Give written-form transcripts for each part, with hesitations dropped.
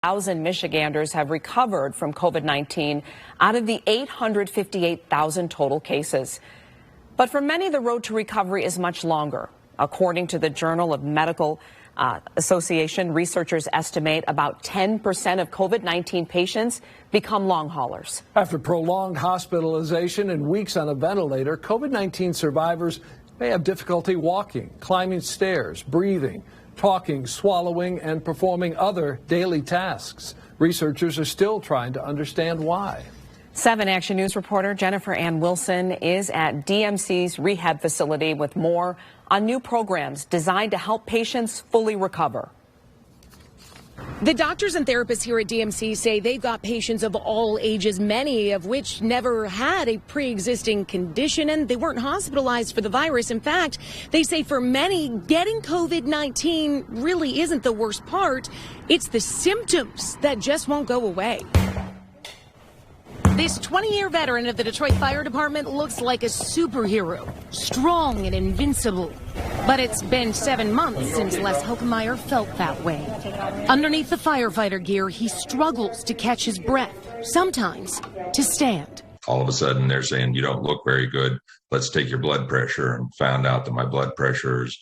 1,000 Michiganders have recovered from COVID-19 out of the 858,000 total cases. But for many, the road to recovery is much longer. According to the Journal of Medical Association, researchers estimate about 10% of COVID-19 patients become long haulers. After prolonged hospitalization and weeks on a ventilator, COVID-19 survivors may have difficulty walking, climbing stairs, breathing, talking, swallowing, and performing other daily tasks. Researchers are still trying to understand why. 7 Action News reporter Jennifer Ann Wilson is at DMC's rehab facility with more on new programs designed to help patients fully recover. The doctors and therapists here at DMC say they've got patients of all ages, many of which never had a pre-existing condition and they weren't hospitalized for the virus. In fact, they say for many, getting COVID-19 really isn't the worst part. It's the symptoms that just won't go away. This 20-year veteran of the Detroit Fire Department looks like a superhero, strong and invincible. But it's been 7 months since Les Hokemeyer felt that way. Underneath the firefighter gear, he struggles to catch his breath, sometimes to stand. All of a sudden, they're saying, you don't look very good. Let's take your blood pressure, and found out that my blood pressure is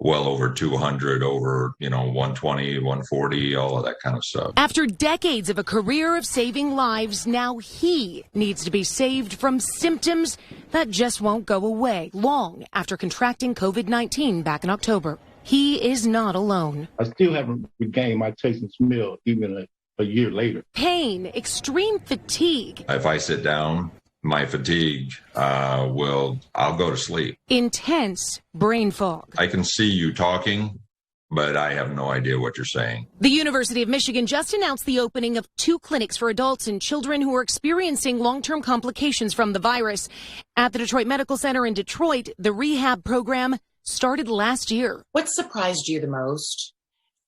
well over 200, over, 120, 140, all of that kind of stuff. After decades of a career of saving lives, now he needs to be saved from symptoms that just won't go away long after contracting COVID-19 back in October. He is not alone. I still haven't regained my taste and smell even a year later. Pain, extreme fatigue. If I sit down, my fatigue I'll go to sleep. Intense brain fog. I can see you talking, but I have no idea what you're saying. The University of Michigan just announced the opening of 2 clinics for adults and children who are experiencing long-term complications from the virus. At the Detroit Medical Center in Detroit, the rehab program started last year. What surprised you the most?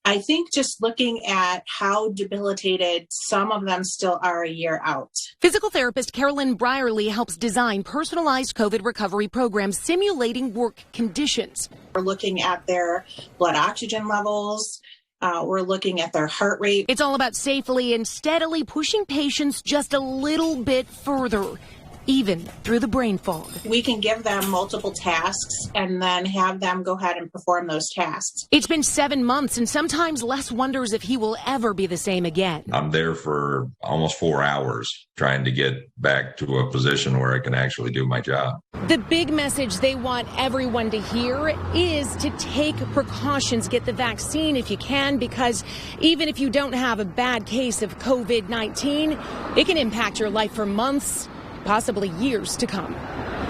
I think just looking at how debilitated some of them still are a year out. Physical therapist Carolyn Brierly helps design personalized COVID recovery programs simulating work conditions. We're looking at their blood oxygen levels. We're looking at their heart rate. It's all about safely and steadily pushing patients just a little bit further, even through the brain fog. We can give them multiple tasks and then have them go ahead and perform those tasks. It's been 7 months, and sometimes Les wonders if he will ever be the same again. I'm there for almost 4 hours trying to get back to a position where I can actually do my job. The big message they want everyone to hear is to take precautions, get the vaccine if you can, because even if you don't have a bad case of COVID-19, it can impact your life for months, possibly years to come.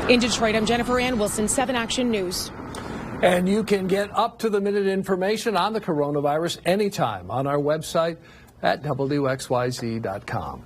In Detroit, I'm Jennifer Ann Wilson, 7 Action News. And you can get up-to-the-minute information on the coronavirus anytime on our website at WXYZ.com.